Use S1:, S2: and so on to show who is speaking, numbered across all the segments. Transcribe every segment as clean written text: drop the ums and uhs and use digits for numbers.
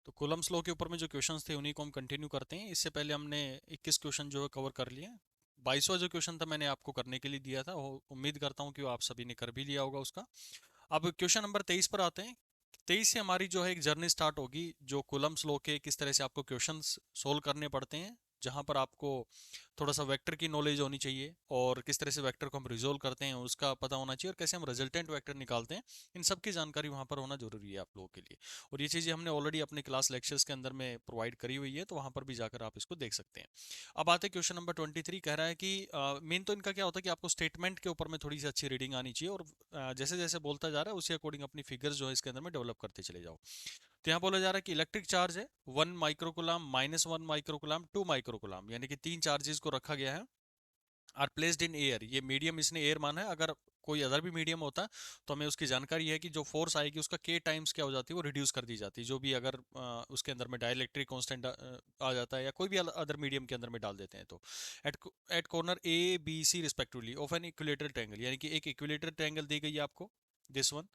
S1: तो Coulomb's law के ऊपर में जो क्वेश्चंस थे उन्हीं को हम कंटिन्यू करते हैं। इससे पहले हमने 21 क्वेश्चन जो है कवर कर लिए। 22वां जो क्वेश्चन था मैंने आपको करने के लिए दिया था, वो उम्मीद करता हूँ कि वो आप सभी ने कर भी लिया होगा उसका। अब क्वेश्चन नंबर 23 पर आते हैं। 23 से हमारी जो है एक जर्नी स्टार्ट होगी, जो कूलम्स लॉ के किस तरह से आपको क्वेश्चंस सोल्व करने पड़ते हैं, जहां पर आपको थोड़ा सा वेक्टर की नॉलेज होनी चाहिए और किस तरह से वेक्टर को हम रिजोल्व करते हैं उसका पता होना चाहिए, और कैसे हम रिजल्टेंट वेक्टर निकालते हैं, इन सब की जानकारी वहां पर होना जरूरी है आप लोगों के लिए। और ये चीज़ें हमने ऑलरेडी अपने क्लास लेक्चर्स के अंदर में प्रोवाइड करी हुई है, तो वहां पर भी जाकर आप इसको देख सकते हैं। अब आते हैं क्वेश्चन नंबर 23। कह रहा है कि मेन तो इनका क्या होता है कि आपको स्टेटमेंट के ऊपर में थोड़ी सी अच्छी रीडिंग आनी चाहिए, और जैसे जैसे बोलता जा रहा है उसी अकॉर्डिंग अपनी फिगर्स जो है इसके अंदर में डेवलप करते चले जाओ। तो यहाँ बोला जा रहा है कि इलेक्ट्रिक चार्ज है 1 माइक्रोकुलाम, -1 माइक्रोकुलाम, 2 माइक्रोकुलाम, यानी कि तीन चार्जेस को रखा गया है। आर प्लेस्ड इन एयर, ये मीडियम इसने एयर माना है। अगर कोई अदर भी मीडियम होता तो हमें उसकी जानकारी है कि जो फोर्स आएगी उसका के टाइम्स क्या हो जाती है, वो रिड्यूस कर दी जाती है। जो भी अगर उसके अंदर में डाइलेक्ट्रिक कांस्टेंट आ जाता है या कोई भी अदर मीडियम के अंदर में डाल देते हैं, तो at at corner A B C respectively of an equilateral triangle, यानी कि एक इक्विलेटरल ट्रायंगल दी गई है आपको, दिस वन।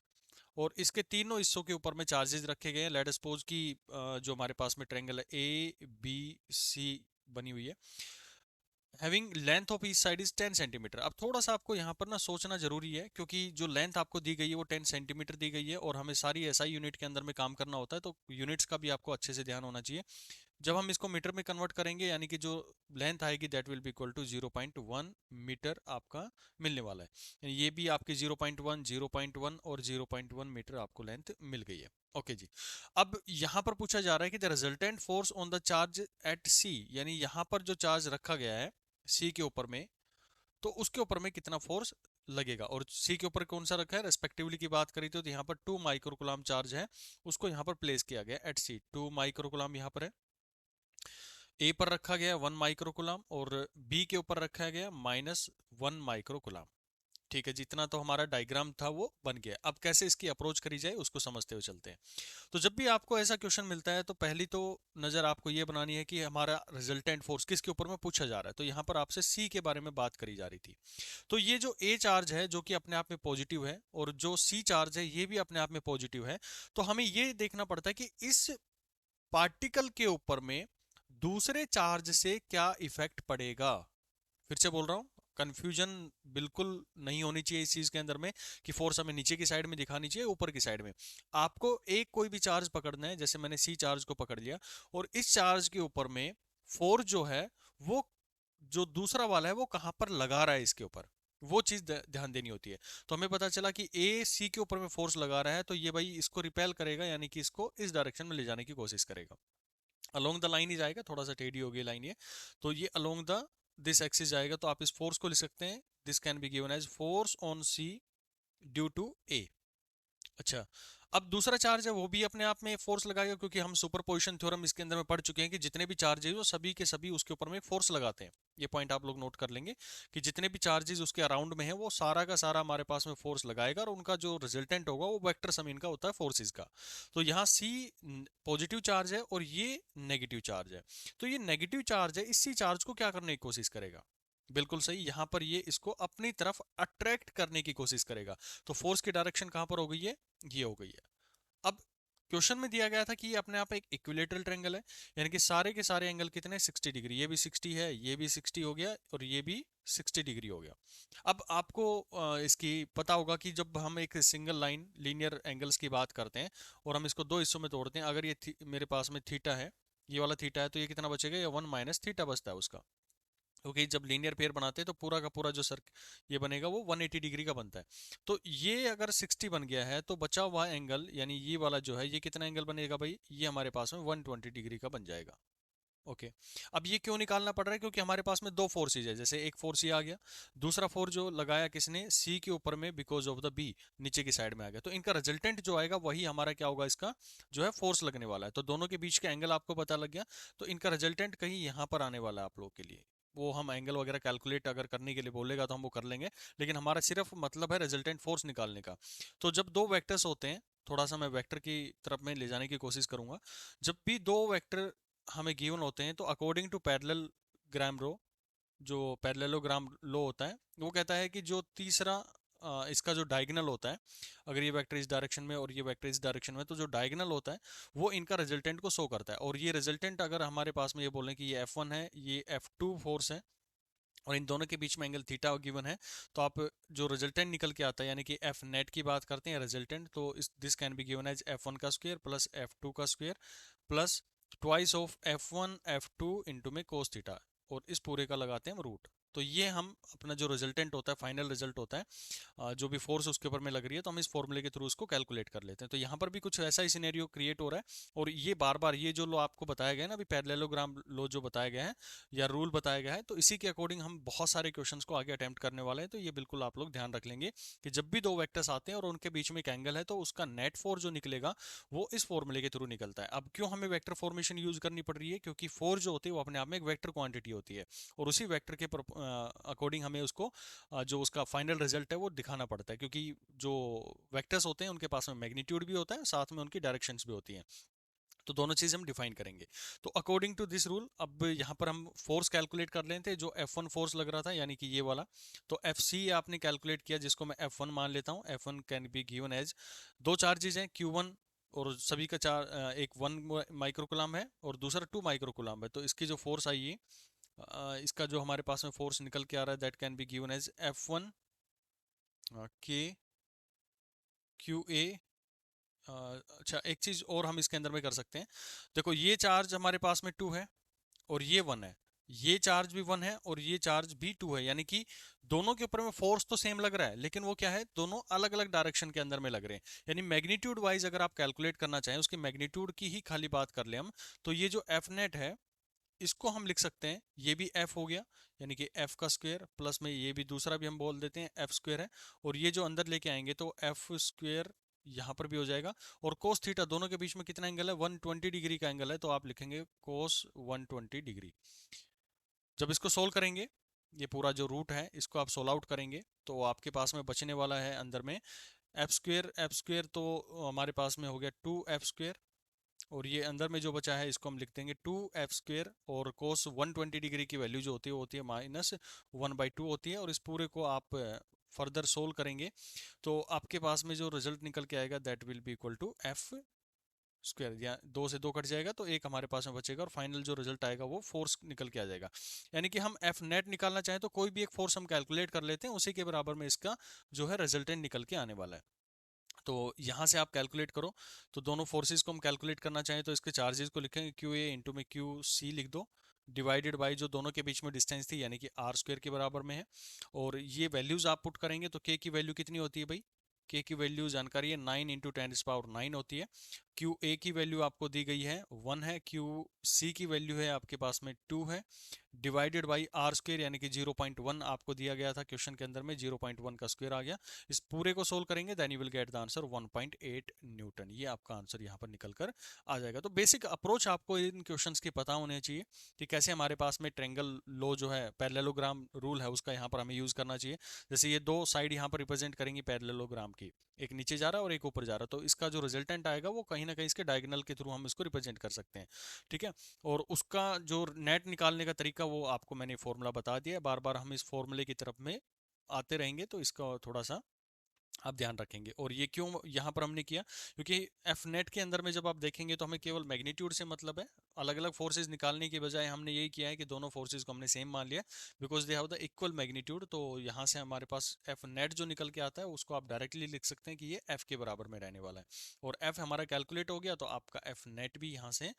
S1: और इसके तीनों हिस्सों के ऊपर में चार्जेस रखे गए हैं। लेट सपोज कि जो हमारे पास में ट्रायंगल है ए बी सी बनी हुई है, having length of each side is 10 centimetre. अब थोड़ा सा आपको यहाँ पर ना सोचना जरूरी है, क्योंकि जो लेंथ आपको दी गई है वो 10 सेंटीमीटर दी गई है, और हमें सारी एसआई यूनिट के अंदर में काम करना होता है, तो यूनिट्स का भी आपको अच्छे से ध्यान होना चाहिए। जब हम इसको मीटर में कन्वर्ट करेंगे, यानी कि जो लेंथ आएगी that will be equal to 0.1 metre आपका मिलने वाला है। यानी ये भी आपकी 0.1, 0.1 और 0.1 मीटर आपको लेंथ मिल गई है। ओके जी। अब यहाँ पर पूछा जा रहा है कि the resultant force on the charge at C, यानी यहाँ पर जो चार्ज रखा गया है सी के ऊपर में, तो उसके ऊपर में कितना फोर्स लगेगा। और सी के ऊपर कौन सा रखा है, रेस्पेक्टिवली की बात करी तो यहाँ पर 2 माइक्रोकुलाम चार्ज है, उसको यहाँ पर प्लेस किया गया एट सी। 2 माइक्रोकुलाम यहाँ पर है, ए पर रखा गया 1 माइक्रोकुलाम, और बी के ऊपर रखा गया -1 माइक्रोकुलाम। ठीक है, जितना तो हमारा डायग्राम था वो बन गया। अब कैसे इसकी अप्रोच करी जाए उसको समझते हुए चलते हैं। तो जब भी आपको ऐसा क्वेश्चन मिलता है तो पहली तो नजर आपको ये बनानी है कि हमारा रिजल्टेंट फोर्स किसके ऊपर में पूछा जा रहा है। तो यहाँ पर आपसे सी के बारे में बात करी जा रही थी। तो ये जो ए चार्ज है जो कि अपने आप में पॉजिटिव है, और जो सी चार्ज है ये भी अपने आप में पॉजिटिव है, तो हमें ये देखना पड़ता है कि इस पार्टिकल के ऊपर में दूसरे चार्ज से क्या इफेक्ट पड़ेगा। फिर से बोल रहा हूं, कंफ्यूजन बिल्कुल नहीं होनी चाहिए इस चीज के अंदर में कि फोर्स हमें नीचे की साइड में दिखानी चाहिए ऊपर की साइड में। आपको एक कोई भी चार्ज पकड़ना है, जैसे मैंने सी चार्ज को पकड़ लिया, और इस चार्ज के ऊपर में फोर्स जो है वो जो दूसरा वाला है वो कहां पर लगा रहा है इसके ऊपर, वो चीज ध्यान देनी होती है। तो हमें पता चला कि ए सी के ऊपर में फोर्स लगा रहा है, तो ये भाई इसको रिपेल करेगा, यानी कि इसको इस डायरेक्शन में ले जाने की कोशिश करेगा। अलोंग द लाइन ही जाएगा, थोड़ा सा टेढ़ी हो गई लाइन ये, तो ये अलोंग द दिस एक्सिस जाएगा। तो आप इस फोर्स को लिख सकते हैं, this can be given as force on C due to A. अच्छा, अब दूसरा चार्ज है वो भी अपने आप में फोर्स लगाएगा, क्योंकि हम सुपरपोजिशन थ्योरम इसके अंदर में पढ़ चुके हैं कि जितने भी चार्जेस वो सभी के सभी उसके ऊपर में फोर्स लगाते हैं। ये पॉइंट आप लोग नोट कर लेंगे कि जितने भी चार्जेस उसके अराउंड में है वो सारा का सारा हमारे पास में फोर्स लगाएगा, और उनका जो रिजल्टेंट होगा वो वेक्टर सम इनका होता है फोर्सेस का। तो यहाँ सी पॉजिटिव चार्ज है और ये नेगेटिव चार्ज है। तो ये नेगेटिव चार्ज है, इसी चार्ज को क्या करने की कोशिश करेगा, बिल्कुल सही, यहां पर ये इसको अपनी तरफ अट्रैक्ट करने की कोशिश करेगा। तो फोर्स की डायरेक्शन कहां पर हो गई है, ये हो गई है। अब क्वेश्चन में दिया गया था कि ये अपने आप एक इक्विलेटरल ट्रायंगल है, यानी कि सारे के सारे एंगल कितने 60 डिग्री, ये भी 60 है, ये भी 60 हो गया, और ये भी 60 डिग्री हो गया। अब आपको इसकी पता होगा कि जब हम एक सिंगल लाइन लीनियर एंगल्स की बात करते हैं और हम इसको दो हिस्सों में तोड़ते हैं, अगर ये मेरे पास में थीटा है, ये वाला थीटा है, तो ये कितना बचेगा, ये 1 - थीटा बचता है उसका। क्योंकि जब लीनियर पेयर बनाते हैं तो पूरा का पूरा जो सर ये बनेगा वो 180 डिग्री का बनता है। तो ये अगर 60 बन गया है तो बचा हुआ एंगल, यानी ये वाला जो है, ये कितना एंगल बनेगा भाई, ये हमारे पास में 120 डिग्री का बन जाएगा। ओके। अब ये क्यों निकालना पड़ रहा है, क्योंकि हमारे पास में दो फोर्सेज है। जैसे एक फोर्स ये आ गया, दूसरा फोर्स जो लगाया किसने, सी के ऊपर में, बिकॉज ऑफ द बी, नीचे की साइड में आ गया, तो इनका रिजल्टेंट जो आएगा वही हमारा क्या होगा, इसका जो है फोर्स लगने वाला है। तो दोनों के बीच का एंगल आपको पता लग गया, तो इनका रिजल्टेंट कहीं यहाँ पर आने वाला है आप लोगों के लिए। वो हम एंगल वगैरह कैलकुलेट अगर करने के लिए बोलेगा तो हम वो कर लेंगे, लेकिन हमारा सिर्फ मतलब है रिजल्टेंट फोर्स निकालने का। तो जब दो वेक्टर्स होते हैं, थोड़ा सा मैं वेक्टर की तरफ में ले जाने की कोशिश करूंगा। जब भी दो वेक्टर हमें गिवन होते हैं तो अकॉर्डिंग टू पैरेललोग्राम लो, जो पैरेललोग्राम लो होता है वो कहता है कि जो तीसरा इसका जो डायगोनल होता है, अगर ये वेक्टर इस डायरेक्शन में और ये वेक्टर इस डायरेक्शन में, तो जो डायगोनल होता है वो इनका रिजल्टेंट को शो करता है। और ये रिजल्टेंट अगर हमारे पास में ये बोलें कि ये F1 है, ये F2 फोर्स है, और इन दोनों के बीच में एंगल थीटा गिवन है, तो आप जो रिजल्टेंट निकल के आता है, यानी कि एफ नेट की बात करते हैं रिजल्टेंट, तो इस this can be given as F1 का स्क्वायर प्लस F2 का square plus twice of F1 F2 into में कोस थीटा, और इस पूरे का लगाते हैं हम रूट। तो ये हम अपना जो रिजल्टेंट होता है, फाइनल रिजल्ट होता है, जो भी फोर्स उसके ऊपर में लग रही है, तो हम इस फॉर्मूले के थ्रू उसको कैलकुलेट कर लेते हैं। तो यहाँ पर भी कुछ ऐसा ही सिनेरियो क्रिएट हो रहा है, और ये बार बार ये जो लो आपको बताया गया है ना अभी, पैरेललोग्राम लो जो बताया गया है या रूल बताया गया है, तो इसी के अकॉर्डिंग हम बहुत सारे क्वेश्चंस को आगे अटेम्प्ट करने वाले हैं। तो ये बिल्कुल आप लोग ध्यान रख लेंगे कि जब भी दो वेक्टर्स आते हैं और उनके बीच में एक एंगल है, तो उसका नेट फोर्स जो निकलेगा वो इस फॉर्मूले के थ्रू निकलता है। अब क्यों हमें वेक्टर फॉर्मेशन यूज करनी पड़ रही है? क्योंकि फोर्स जो होती है वो अपने आप में एक वेक्टर क्वांटिटी होती है, और उसी वेक्टर के अकॉर्डिंग हमें उसको जो उसका फाइनल रिजल्ट है वो दिखाना पड़ता है, क्योंकि जो वेक्टर्स होते हैं उनके पास में मैग्नीट्यूड भी होता है, साथ में उनकी डायरेक्शंस भी होती हैं, तो दोनों चीज हम डिफाइन करेंगे। तो अकॉर्डिंग टू दिस रूल अब यहाँ पर हम फोर्स कैलकुलेट कर लेते हैं, जो F1 फोर्स लग रहा था यानी कि ये वाला, तो FC आपने कैलकुलेट किया, जिसको मैं F1 मान लेता हूँ। F1 can be given as दो चार्जेज हैं Q1, और सभी का एक 1 माइक्रोकुलम है और दूसरा 2 माइक्रोकुलम है, तो इसकी जो फोर्स आई है, इसका जो हमारे पास में फोर्स निकल के आ रहा है, that can be given as F1 K QA। अच्छा, एक चीज और हम इसके अंदर में कर सकते हैं, देखो ये चार्ज हमारे पास में 2 है और ये 1 है, ये चार्ज भी 1 है और ये चार्ज भी 2 है, यानी कि दोनों के ऊपर में फोर्स तो सेम लग रहा है, लेकिन वो क्या है, दोनों अलग अलग डायरेक्शन के अंदर में लग रहे हैं। यानी मैग्नीट्यूड वाइज अगर आप कैलकुलेट करना चाहें, उसकी मैग्नीट्यूड की ही खाली बात कर ले हम, तो ये जो एफ नेट है इसको हम लिख सकते हैं, ये भी एफ हो गया, यानी कि एफ का स्क्वायर प्लस में ये भी दूसरा भी हम बोल देते हैं एफ स्क्वायर है, और ये जो अंदर लेके आएंगे तो एफ स्क्वायर यहाँ पर भी हो जाएगा, और कोस थीटा, दोनों के बीच में कितना एंगल है, 120 डिग्री का एंगल है, तो आप लिखेंगे कोस 120 डिग्री। जब इसको सोल्व करेंगे, ये पूरा जो रूट है इसको आप सोल्व आउट करेंगे, तो आपके पास में बचने वाला है अंदर में एफ स्क्वायर तो हमारे पास में हो गया 2F स्क्वायर, और ये अंदर में जो बचा है इसको हम लिख देंगे 2F स्क्वायर, और कोस 120 डिग्री की वैल्यू जो होती है वो होती है -1/2 होती है, और इस पूरे को आप फर्दर सोल्व करेंगे तो आपके पास में जो रिजल्ट निकल के आएगा that will be equal to F square, या 2 से 2 कट जाएगा तो एक हमारे पास में बचेगा, और फाइनल जो रिजल्ट आएगा वो फोर्स निकल के आ जाएगा। यानी कि हम एफ नेट निकालना चाहें तो कोई भी एक फोर्स हम कैलकुलेट कर लेते हैं, उसी के बराबर में इसका जो है रिजल्टेंट निकल के आने वाला है। तो यहाँ से आप कैलकुलेट करो, तो दोनों फोर्सेस को हम कैलकुलेट करना चाहें तो इसके चार्जेस को लिखेंगे क्यू ए इंटू में क्यू सी लिख दो, डिवाइडेड बाई जो दोनों के बीच में डिस्टेंस थी यानी कि आर स्क्वायर के बराबर में है, और ये वैल्यूज आप पुट करेंगे तो के की वैल्यू कितनी होती है भाई, के की वैल्यू जानकारी है 9 इंटू 10⁻⁹ होती है। क्यू ए की वैल्यू आपको दी गई है 1 है, क्यू सी की वैल्यू है आपके पास में 2 है, डिवाइडेड बाई आर स्क्वायर यानी कि 0.1 आपको दिया गया था क्वेश्चन के अंदर में, 0.1 का स्क्वायर आ गया। इस पूरे को सोल्व करेंगे then you will get the answer 1.8 newton, ये आपका आंसर यहाँ पर निकल कर आ जाएगा। तो बेसिक अप्रोच आपको इन क्वेश्चंस की पता होने चाहिए कि कैसे हमारे पास में ट्रेंगल लो जो है, पैरेललोग्राम रूल है उसका यहाँ पर हमें यूज करना चाहिए। जैसे ये दो साइड यहाँ पर रिप्रेजेंट करेंगी पैरेललोग्राम की, एक नीचे जा रहा है और एक ऊपर जा रहा है, तो इसका जो रिजल्टेंट आएगा वो कहीं ना कहीं इसके डायगोनल के थ्रू हम इसको रिप्रेजेंट कर सकते हैं, ठीक है। और उसका जो नेट निकालने का तरीका वो आपको मैंने फॉर्मूला बता दिया है, बार बार हम इस फॉर्मूले की तरफ में आते रहेंगे, तो इसका थोड़ा सा आप ध्यान रखेंगे। और ये क्यों यहाँ पर हमने किया, क्योंकि एफ नेट के अंदर में जब आप देखेंगे तो हमें केवल मैग्नीट्यूड से मतलब है, अलग अलग फोर्सेज निकालने के बजाय हमने यही किया है कि दोनों फोर्सेज को हमने सेम मान लिया, because they have the equal magnitude. तो यहाँ से हमारे पास एफ नेट जो निकल के आता है उसको आप डायरेक्टली लिख सकते हैं कि ये एफ के बराबर में रहने वाला है, और एफ हमारा कैलकुलेट हो गया तो आपका एफ नेट भी यहाँ से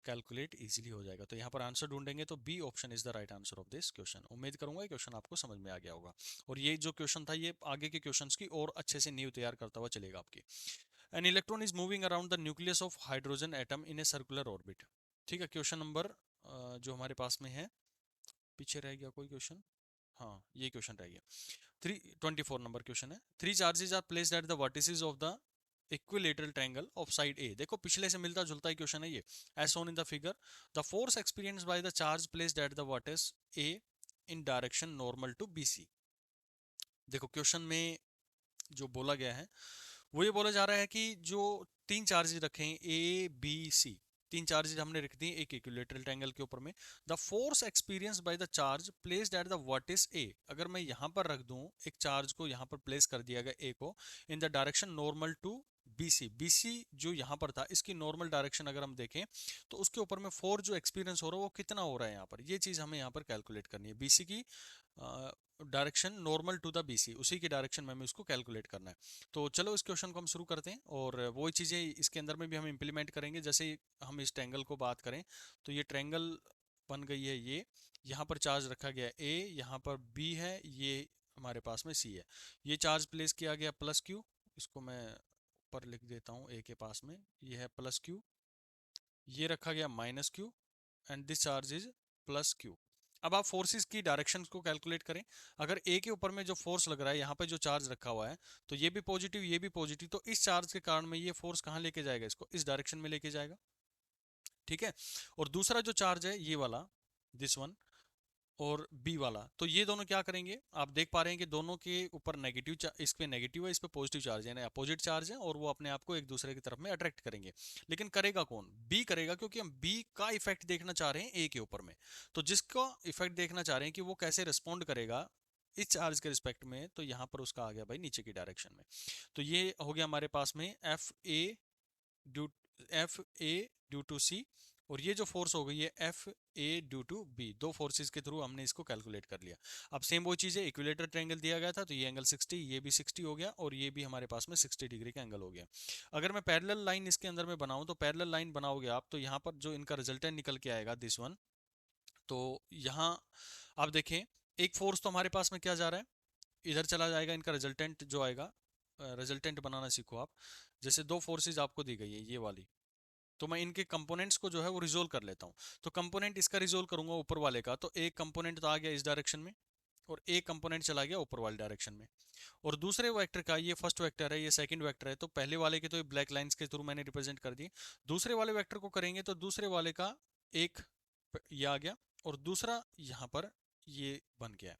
S1: कैलकुलेट इजीली हो जाएगा। तो यहाँ पर आंसर ढूंढेंगे तो B option is the right answer of this question. उम्मीद करूंगा ये क्वेश्चन आपको समझ में आ गया होगा, और ये जो क्वेश्चन था ये आगे के क्वेश्चंस की और अच्छे से नींव तैयार करता हुआ चलेगा आपकी। An electron is moving around the nucleus of hydrogen atom in a circular orbit. ठीक है, क्वेश्चन नंबर जो हमारे पास में है, पीछे रह गया कोई क्वेश्चन, हाँ ये क्वेश्चन रह गया, 324 नंबर क्वेश्चन है। 3 charges are placed at the vertices of the equilateral triangle of side A. देखो पिछले से मिलता जुलता ही क्वेश्चन है ये, as shown in the figure the force experienced by the charge placed at the vertex A in direction normal to BC. देखो question में जो बोला गया है वो ये बोला जा रहा है कि जो तीन चार्जेस रखे हैं ए बी सी, तीन चार्जेज हमने रख दिए एक इक्विलेटरल ट्रायंगल के ऊपर में। The force experience by the charge placed at the vertex A, अगर मैं यहाँ पर रख दूं एक चार्ज को, यहाँ पर प्लेस कर दिया गया ए को in the direction normal to BC, BC जो यहाँ पर था इसकी नॉर्मल डायरेक्शन अगर हम देखें तो उसके ऊपर में फोर्स जो एक्सपीरियंस हो रहा है वो कितना हो रहा है यहाँ पर, ये चीज हमें यहाँ पर कैलकुलेट करनी है। BC की direction normal to the BC, उसी की डायरेक्शन में हमें उसको कैलकुलेट करना है। तो चलो इस क्वेश्चन को हम शुरू करते हैं और वही चीज़ें इसके अंदर में भी हम इम्प्लीमेंट करेंगे। जैसे हम इस ट्रायंगल को बात करें तो ये ट्रायंगल बन गई है, ये यहाँ पर चार्ज रखा गया A, यहाँ पर B है, ये हमारे पास में C है। ये चार्ज प्लेस किया गया प्लस Q, इसको मैं ऊपर लिख देता हूँ A के पास में, ये है प्लस Q, ये रखा गया minus Q and this charge is plus Q। अब आप फोर्सेस की डायरेक्शन को कैलकुलेट करें। अगर ए के ऊपर में जो फोर्स लग रहा है, यहाँ पे जो चार्ज रखा हुआ है, तो ये भी पॉजिटिव ये भी पॉजिटिव, तो इस चार्ज के कारण में ये फोर्स कहाँ लेके जाएगा, इसको इस डायरेक्शन में लेके जाएगा। ठीक है। और दूसरा जो चार्ज है ये वाला, दिस वन, और बी वाला, तो ये दोनों क्या करेंगे, आप देख पा रहे हैं कि दोनों के ऊपर नेगेटिव, इस पे नेगेटिव है, इस पे पॉजिटिव चार्ज है, ना अपोजिट चार्ज है, और वो अपने आप को एक दूसरे की तरफ में अट्रैक्ट करेंगे। लेकिन करेगा कौन, बी करेगा, क्योंकि हम बी का इफेक्ट देखना चाह रहे हैं ए के ऊपर में। तो जिसका इफेक्ट देखना चाह रहे हैं कि वो कैसे रिस्पॉन्ड करेगा इस चार्ज के रिस्पेक्ट में, तो यहाँ पर उसका आ गया भाई नीचे की डायरेक्शन में। तो ये हो गया हमारे पास में due F A due to C, और ये जो फोर्स हो गई है F A due to B, दो फोर्सेस के थ्रू हमने इसको कैलकुलेट कर लिया। अब सेम वो चीज़ है, इक्विलेटर ट्रायंगल दिया गया था तो ये एंगल 60, ये भी 60 हो गया, और ये भी हमारे पास में 60 डिग्री का एंगल हो गया। अगर मैं पैरेलल लाइन इसके अंदर में बनाऊं, तो पैरेलल लाइन बनाओगे आप तो यहाँ पर जो इनका रिजल्टेंट निकल के आएगा दिस वन, तो यहाँ आप देखें एक फोर्स तो हमारे पास में क्या जा रहा है, इधर चला जाएगा, इनका रिजल्टेंट जो आएगा, रिजल्टेंट बनाना सीखो आप। जैसे दो फोर्सेज आपको दी गई है ये वाली, तो मैं इनके कंपोनेंट्स को जो है वो रिजोल्व कर लेता हूँ। तो कंपोनेंट इसका रिजोल्व करूंगा ऊपर वाले का, तो एक कंपोनेंट तो आ गया इस डायरेक्शन में, और एक कंपोनेंट चला गया ऊपर वाले डायरेक्शन में। और दूसरे वेक्टर का, ये फर्स्ट वेक्टर है, ये सेकंड वेक्टर है, तो पहले वाले के तो ये ब्लैक लाइंस के थ्रू मैंने रिप्रेजेंट कर दिए। दूसरे वाले वेक्टर को करेंगे तो दूसरे वाले का एक ये आ गया, और दूसरा यहाँ पर ये बन गया है।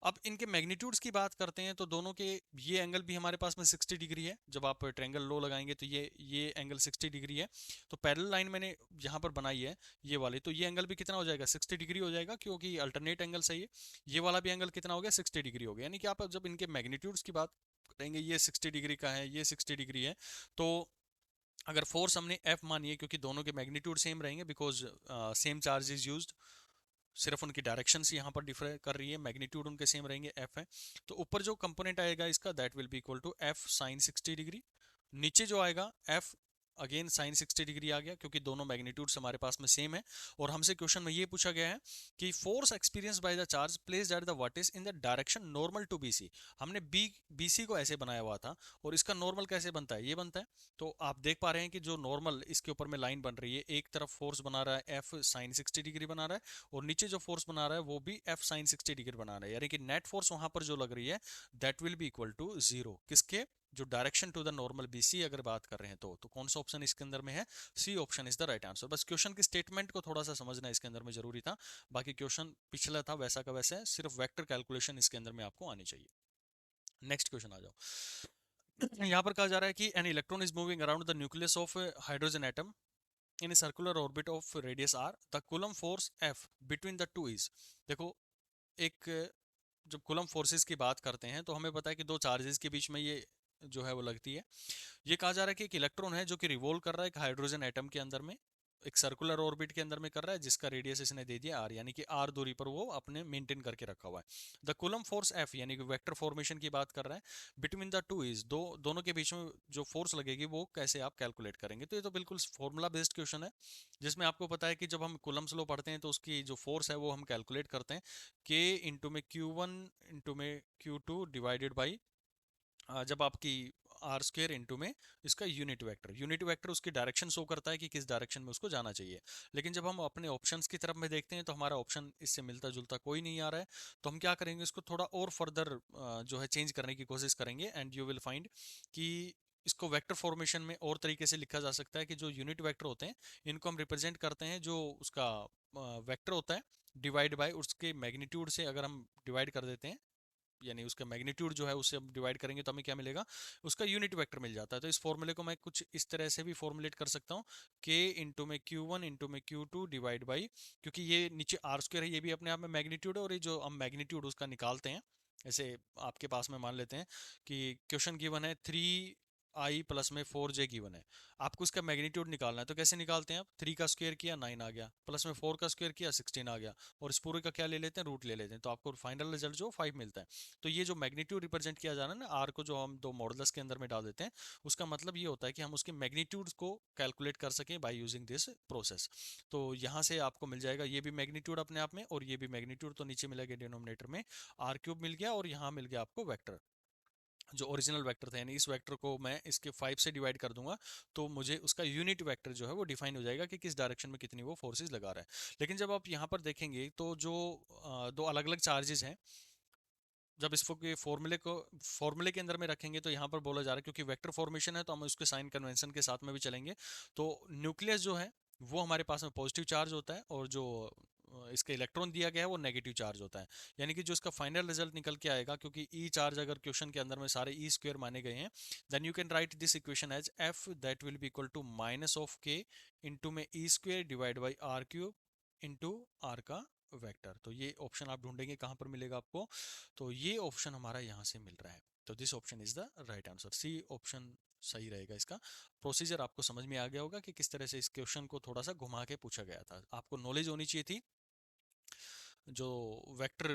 S1: अब इनके मैग्नीट्यूड्स की बात करते हैं, तो दोनों के ये एंगल भी हमारे पास में 60 डिग्री है। जब आप ट्रायंगल लो लगाएंगे तो ये एंगल 60 डिग्री है। तो पैरेलल लाइन मैंने यहाँ पर बनाई है ये वाली, तो ये एंगल भी कितना हो जाएगा, 60 डिग्री हो जाएगा, क्योंकि अल्टरनेट एंगल सही है। ये वाला भी एंगल कितना हो गया, 60 डिग्री हो गया। यानी कि आप जब इनके मैग्नीट्यूड्स की बात करेंगे, ये 60 डिग्री का है, ये 60 डिग्री है, तो अगर फोर्स हमने F मानी है, क्योंकि दोनों के मैग्नीट्यूड सेम रहेंगे, because same charge is used, सिर्फ उनकी डायरेक्शन यहाँ पर डिफर कर रही है, मैग्नीट्यूड उनके सेम रहेंगे, F है। तो ऊपर जो कंपोनेंट आएगा इसका, that will be equal to F sine 60 degree. नीचे जो आएगा F अगेन साइन 60 डिग्री आ गया, क्योंकि दोनों मैग्नीट्यूड्स हमारे पास में सेम है। और हमसे क्वेश्चन में ये पूछा गया है कि force experience by the charge placed at the vertex in the direction normal to BC। हमने BC को ऐसे बनाया हुआ था, और इसका नॉर्मल कैसे बनता है, ये बनता है। तो आप देख पा रहे हैं कि जो नॉर्मल इसके ऊपर में लाइन बन रही है, एक तरफ फोर्स बना रहा है F साइन 60 डिग्री बना रहा है, और नीचे जो फोर्स बना रहा है वो भी F साइन 60 डिग्री बना रहा है। यानी कि नेट फोर्स वहां पर जो लग रही है that will be equal to 0, किसके, जो direction to the normal BC अगर बात कर रहे हैं तो कौन सा ऑप्शन इसके अंदर में है, C option is the right answer. बस क्वेश्चन की स्टेटमेंट को थोड़ा सा समझना इसके अंदर में जरूरी था, बाकी क्वेश्चन पिछला था वैसा का वैसा है, सिर्फ वेक्टर कैलकुलेशन इसके अंदर में आपको आनी चाहिए। नेक्स्ट क्वेश्चन आ जाओ। यहाँ पर कहा जा रहा है कि an electron is moving around the nucleus of hydrogen atom in a circular orbit of radius r, the coulomb force F between the two is। देखो एक जब कूलम फोर्सेस की बात करते हैं तो हमें पता है कि दो चार्जेस के बीच में ये जो है वो लगती है। ये कहा जा रहा है कि एक इलेक्ट्रॉन है जो कि रिवॉल्व कर रहा है एक हाइड्रोजन एटम के अंदर में, एक सर्कुलर ऑर्बिट के अंदर में कर रहा है, जिसका रेडियस इसने दे दिया r, यानी कि r दूरी पर वो अपने मेंटेन करके रखा हुआ है। द कूलम फोर्स F, यानी कि वेक्टर फॉर्मेशन की बात कर रहा है, बिटवीन द टू इज, दोनों के बीच में जो फोर्स लगेगी वो कैसे आप कैलकुलेट करेंगे। तो ये तो बिल्कुल फॉर्मूला बेस्ड क्वेश्चन है, जिसमें आपको पता है कि जब हम कूलम्स लॉ पढ़ते हैं तो उसकी जो फोर्स है वो हम कैलकुलेट करते हैं K इंटू में Q1 इंटू में Q2 डिवाइडेड बाई, जब आपकी आर स्क्वेयर इंटू में इसका यूनिट वेक्टर उसकी डायरेक्शन शो करता है कि किस डायरेक्शन में उसको जाना चाहिए। लेकिन जब हम अपने ऑप्शंस की तरफ में देखते हैं तो हमारा ऑप्शन इससे मिलता जुलता कोई नहीं आ रहा है, तो हम क्या करेंगे, इसको थोड़ा और फर्दर जो है चेंज करने की कोशिश करेंगे, एंड यू विल फाइंड कि इसको वेक्टर फॉर्मेशन में और तरीके से लिखा जा सकता है कि जो यूनिट वेक्टर होते हैं इनको हम रिप्रेजेंट करते हैं, जो उसका वेक्टर होता है डिवाइड बाय उसके मैग्नीट्यूड से अगर हम डिवाइड कर देते हैं यानी उसका मैग्नीट्यूड जो है उससे हम डिवाइड करेंगे तो हमें क्या मिलेगा, उसका यूनिट वेक्टर मिल जाता है। तो इस फॉर्मूले को मैं कुछ इस तरह से भी फॉर्मुलेट कर सकता हूँ, k इंटू में Q1 इंटू में Q2 डिवाइड बाई, क्योंकि ये नीचे आर स्क्वायर है, ये भी अपने आप में मैग्नीट्यूड है, और ये जो हम मैग्नीट्यूड उसका निकालते हैं, ऐसे आपके पास में मान लेते हैं कि क्वेश्चन गिवन है 3i प्लस में 4j गिवन है, आपको इसका मैग्नीट्यूड निकालना है। तो कैसे निकालते हैं आप, 3 का स्क्वायर किया 9 आ गया, प्लस में 4 का स्क्वायर किया 16 आ गया, और इस पूरे का क्या ले लेते हैं, रूट ले लेते हैं, तो आपको फाइनल रिजल्ट जो 5 मिलता है। तो ये जो मैग्नीट्यूड रिप्रेजेंट किया जा रहा है ना आर को, जो हम दो मॉडुलस के अंदर में डाल देते हैं, उसका मतलब ये होता है कि हम उसके मैग्नीट्यूड को कैलकुलेट कर सकें बाय यूजिंग दिस प्रोसेस। तो यहाँ से आपको मिल जाएगा ये भी मैग्नीट्यूड अपने आप में, और ये भी मैग्नीट्यूड, तो नीचे मिलेगा डिनोमिनेटर में आर क्यूब मिल गया, और यहाँ मिल गया आपको वेक्टर, जो ओरिजिनल वेक्टर था, यानी इस वेक्टर को मैं इसके 5 से डिवाइड कर दूंगा, तो मुझे उसका यूनिट वेक्टर जो है वो डिफाइन हो जाएगा कि किस डायरेक्शन में कितनी वो फोर्सेस लगा रहा है। लेकिन जब आप यहाँ पर देखेंगे तो जो दो अलग अलग चार्जेस हैं, जब इसको के फॉर्मूले के अंदर में रखेंगे तो यहाँ पर बोला जा रहा है, क्योंकि वेक्टर फॉर्मेशन है तो हम उसके साइन कन्वेंशन के साथ में भी चलेंगे। तो न्यूक्लियस जो है वो हमारे पास में पॉजिटिव चार्ज होता है, और जो इसका इलेक्ट्रॉन दिया गया है वो नेगेटिव चार्ज होता है। यानी कि जो इसका फाइनल रिजल्ट निकल के आएगा, क्योंकि ई चार्ज अगर क्वेश्चन के अंदर में सारे ई स्क्वायर माने गए हैं, then you can write this equation as F that will be equal to minus of K into में e square divide by r cube into r का वेक्टर। तो ये ऑप्शन आप ढूंढेंगे कहाँ पर मिलेगा आपको, तो ये ऑप्शन हमारा यहाँ से मिल रहा है। तो this option is the right answer, C option सही रहेगा। इसका प्रोसीजर आपको समझ में आ गया होगा कि किस तरह से इस क्वेश्चन को थोड़ा सा घुमा के पूछा गया था। आपको नॉलेज होनी चाहिए थी जो वेक्टर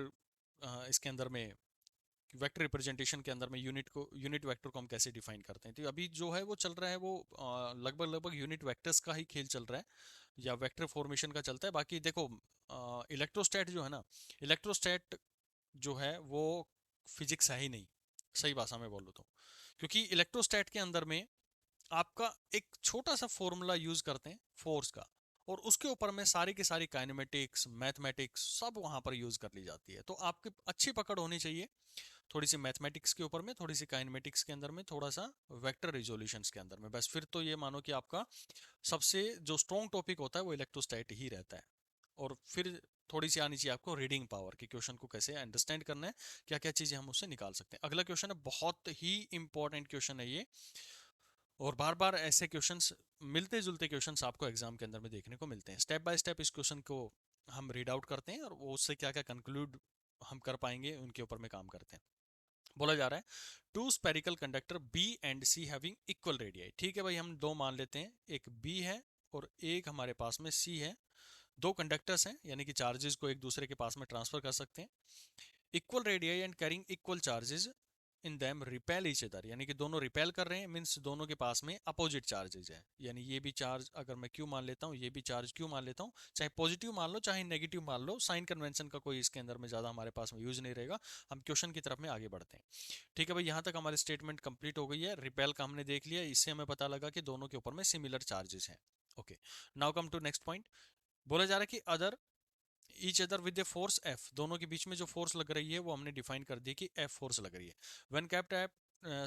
S1: इसके अंदर में वेक्टर रिप्रेजेंटेशन के अंदर में यूनिट वेक्टर को हम कैसे डिफाइन करते हैं। तो अभी जो है वो चल रहा है वो लगभग लगभग यूनिट वेक्टर्स का ही खेल चल रहा है, या वेक्टर फॉर्मेशन का चलता है। बाकी देखो इलेक्ट्रोस्टैट जो है ना, इलेक्ट्रोस्टैट जो है वो फिजिक्स है ही नहीं, सही भाषा में बोलो तो, क्योंकि इलेक्ट्रोस्टैट के अंदर में आपका एक छोटा सा फॉर्मूला यूज करते हैं फोर्स का, और उसके ऊपर में सारी की सारी काइनेमेटिक्स मैथमेटिक्स सब वहां पर यूज कर ली जाती है। तो आपकी अच्छी पकड़ होनी चाहिए, थोड़ी सी मैथमेटिक्स के ऊपर में, थोड़ी सी काइनेमेटिक्स के अंदर में, थोड़ा सा वेक्टर रिजोल्यूशंस के अंदर में, बस फिर तो ये मानो कि आपका सबसे जो स्ट्रॉन्ग टॉपिक होता है वो इलेक्ट्रोस्टैट ही रहता है। और फिर थोड़ी सी आनी चाहिए आपको रीडिंग पावर, कि क्वेश्चन को कैसे अंडरस्टैंड करना है, क्या क्या चीजें हम उससे निकाल सकते हैं। अगला क्वेश्चन है, बहुत ही इंपॉर्टेंट क्वेश्चन है ये, और बार बार ऐसे क्वेश्चंस, मिलते जुलते क्वेश्चंस आपको एग्जाम के अंदर में देखने को मिलते हैं। स्टेप बाय स्टेप इस क्वेश्चन को हम रीड आउट करते हैं, और वो उससे क्या क्या कंक्लूड हम कर पाएंगे उनके ऊपर में काम करते हैं। बोला जा रहा है two spherical conductor B and C having equal radii. ठीक है भाई, हम दो मान लेते हैं, एक बी है और एक हमारे पास में सी है। दो कंडक्टर्स हैं, यानी कि चार्जेस को एक दूसरे के पास में ट्रांसफर कर सकते हैं। Equal radii and carrying equal charges in them repel each other, यानी कि दोनों रिपेल कर रहे हैं, मीन्स दोनों के पास में अपोजिट चार्जेस है। यानी ये भी चार्ज अगर मैं क्यू मान लेता हूँ, ये भी चार्ज क्यू मान लेता हूँ, चाहे पॉजिटिव मान लो चाहे नेगेटिव मान लो, साइन कन्वेंशन का कोई इसके अंदर में ज्यादा हमारे पास में यूज नहीं रहेगा। हम क्वेश्चन की तरफ में आगे बढ़ते हैं। ठीक है भाई, यहाँ तक हमारी स्टेटमेंट कंप्लीट हो गई है। रिपेल का हमने देख लिया, इससे हमें पता लगा कि दोनों के ऊपर में सिमिलर चार्जेस हैं। Okay, now come to next point. बोला जा रहा है कि other each other with a force F, दोनों के बीच में जो फोर्स लग रही है वो हमने डिफाइन कर दी कि एफ फोर्स लग रही है। When kept at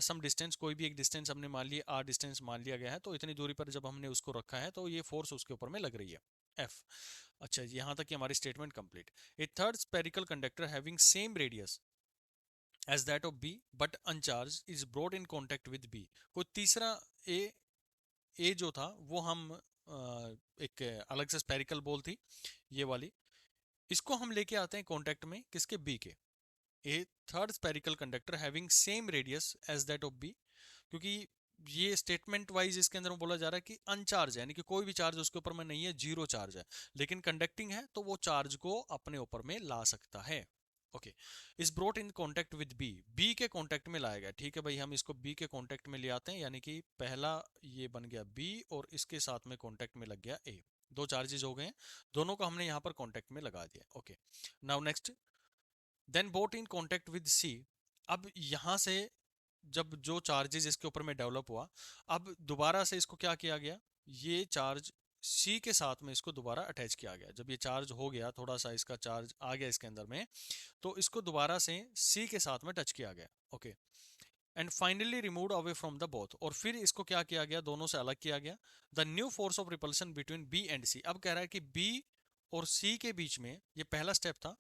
S1: some distance, कोई भी एक डिस्टेंस हमने मान लिया, आर डिस्टेंस मान लिया गया है, तो इतनी दूरी पर जब हमने उसको रखा है तो ये फोर्स उसके ऊपर में लग रही है एफ। अच्छा, यहाँ तक की हमारी statement complete. A third spherical conductor having same radius as that of B but uncharged is brought in contact with B. कोई तीसरा ए, ए जो था वो हम एक अलग से स्पेरिकल बॉल थी ये वाली, इसको हम लेके आते हैं कांटेक्ट में किसके, बी के। A third spherical conductor having same radius as that of B, क्योंकि ये स्टेटमेंट वाइज इसके अंदर बोला जा रहा है कि अनचार्ज है, यानी कि कोई भी चार्ज उसके ऊपर में नहीं है, जीरो चार्ज है, लेकिन कंडक्टिंग है तो वो चार्ज को अपने ऊपर में ला सकता है। Okay, is brought in contact with B, B के कांटेक्ट में लाया गया। ठीक है भाई, हम इसको बी के कांटेक्ट में ले आते हैं, यानी कि पहला ये बन गया बी और इसके साथ में कांटेक्ट में लग गया ए, दो चार्जेस हो गए हैं, दोनों को हमने यहाँ पर कांटेक्ट में लगा दिया। Okay, now next, then brought in contact with C. अब यहाँ से जब जो चार्जेस इसके ऊपर में डेवलप हुआ, अब दोबारा से इसको क्या किया गया, ये चार्ज सी के साथ में इसको दोबारा अटैच किया गया। जब ये चार्ज हो गया, थोड़ा सा इसका चार्ज आ गया इसके अंदर में, तो इसको दोबारा से सी के साथ में टच किया गया। Okay, and finally remove away from the both, और फिर इसको क्या किया गया, दोनों से अलग किया गया। The new force of repulsion between B and C. अब कह रहा है कि बी और सी के बीच में, ये पहला स्टेप था,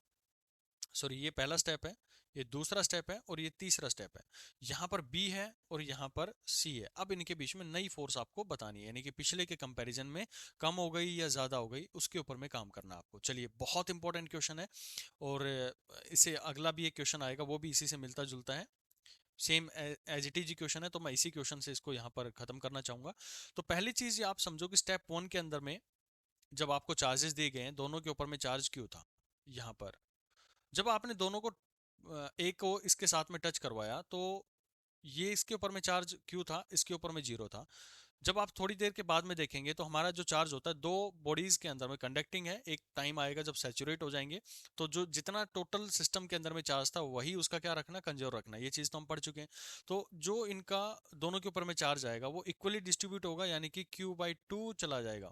S1: सॉरी, ये पहला स्टेप है, ये दूसरा स्टेप है और ये तीसरा स्टेप है। यहाँ पर बी है और यहाँ पर सी है। अब इनके बीच में नई फोर्स आपको बतानी है, यानी कि पिछले के कंपैरिजन में कम हो गई या ज़्यादा हो गई, उसके ऊपर में काम करना है आपको। चलिए, बहुत इंपॉर्टेंट क्वेश्चन है। और इससे अगला भी एक क्वेश्चन आएगा, वो भी इसी से मिलता जुलता है, same as it is question है। तो मैं इसी क्वेश्चन से इसको यहाँ पर खत्म करना चाहूंगा। तो पहली चीज ये आप समझो कि स्टेप वन के अंदर में जब आपको चार्जेस दिए गए हैं, दोनों के ऊपर में चार्ज क्यों था। यहाँ पर जब आपने दोनों को एक को इसके साथ में टच करवाया, तो ये इसके ऊपर में चार्ज क्यों था, इसके ऊपर में जीरो था। जब आप थोड़ी देर के बाद में देखेंगे तो हमारा जो चार्ज होता है, दो बॉडीज के अंदर में कंडक्टिंग है, एक टाइम आएगा जब सैचुरेट हो जाएंगे, तो जो जितना टोटल सिस्टम के अंदर में चार्ज था वही उसका क्या रखना, कंजर्व रखना। ये चीज तो हम पढ़ चुके हैं। तो जो इनका दोनों के ऊपर में चार्ज आएगा वो इक्वली डिस्ट्रीब्यूट होगा, यानी कि Q/2 चला जाएगा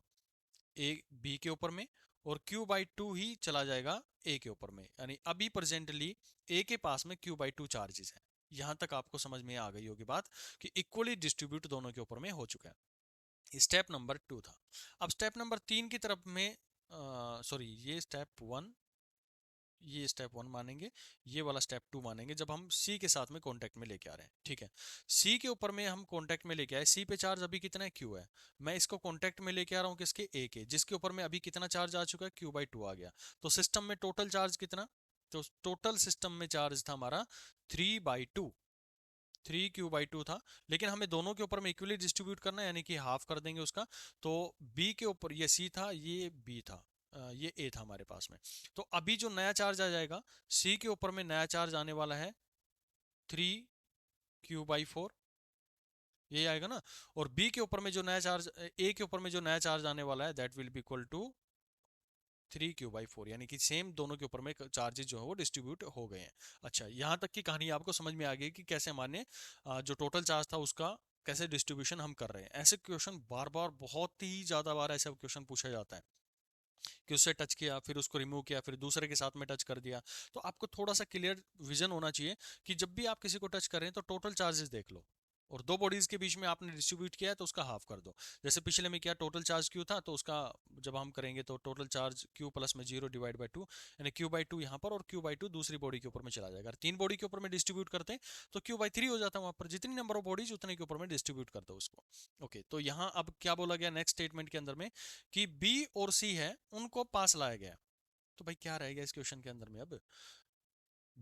S1: ए बी के ऊपर में, और Q/2 ही चला जाएगा ए के ऊपर में। यानी अभी प्रेजेंटली ए के पास में Q/2 चार्जेस है। यहां तक आपको समझ में आ गई होगी बात कि इक्वली डिस्ट्रीब्यूट दोनों के ऊपर में हो चुका है। स्टेप नंबर 2 था। अब स्टेप नंबर 3 की तरफ में, सॉरी, ये स्टेप 1, ये स्टेप 1 मानेंगे, ये वाला स्टेप 2 मानेंगे जब हम सी के साथ में कांटेक्ट में लेके आ रहे हैं। ठीक है, सी के ऊपर में हम कांटेक्ट में लेके आए, सी पे चार्ज अभी कितना है, क्यू है। मैं इसको कांटेक्ट में लेके आ रहा हूँ किसके, ए के, जिसके ऊपर में अभी कितना चार्ज आ चुका है, Q/2 आ गया। तो सिस्टम में टोटल चार्ज कितना, तो टोटल सिस्टम में चार्ज था हमारा 3/2, 3Q/2 था। लेकिन हमें दोनों के ऊपर में इक्वली डिस्ट्रीब्यूट करना है, यानी कि हाफ कर देंगे उसका। तो बी के ऊपर ये सी था, ये बी था, ये ए था हमारे पास में। तो अभी जो नया चार्ज आ जाएगा, सी के ऊपर में नया चार्ज आने वाला है 3Q/4, ये आएगा ना। और बी के ऊपर में जो नया चार्ज, ए के ऊपर में जो नया चार्ज आने वाला है, that will be equal to 3Q/4, यानी कि सेम दोनों के ऊपर में चार्जेस जो है वो डिस्ट्रीब्यूट हो गए हैं। अच्छा, यहाँ तक की कहानी आपको समझ में आ गई कि कैसे हमारे जो टोटल चार्ज था उसका कैसे डिस्ट्रीब्यूशन हम कर रहे हैं। ऐसे क्वेश्चन बार बार, बहुत ही ज्यादा बार ऐसा क्वेश्चन पूछा जाता है कि उससे टच किया, फिर उसको रिमूव किया, फिर दूसरे के साथ में टच कर दिया। तो आपको थोड़ा सा क्लियर विजन होना चाहिए कि जब भी आप किसी को टच करें तो टोटल चार्जेस देख लो, और दो बॉडीज के बीच में आपने डिस्ट्रीब्यूट किया है तो उसका हाफ कर दो। जैसे पिछले में क्या टोटल चार्ज क्यू था, तो उसका जब हम करेंगे तो टोटल चार्ज क्यू प्लस में 0/2, यानी Q/2 यहाँ पर और Q/2 दूसरी बॉडी के ऊपर में चला जाएगा। अगर तीन बॉडी के ऊपर में डिस्ट्रीब्यूट करते हैं तो Q/3 हो जाता है, वहां पर जितनी नंबर ऑफ बॉडीज उतने के ऊपर में डिस्ट्रीब्यूट कर दो उसको। ओके, तो यहाँ अब क्या बोला गया नेक्स्ट स्टेटमेंट के अंदर में, कि बी और सी है उनको पास लाया गया। तो भाई क्या रहेगा इस क्वेश्चन के अंदर में, अब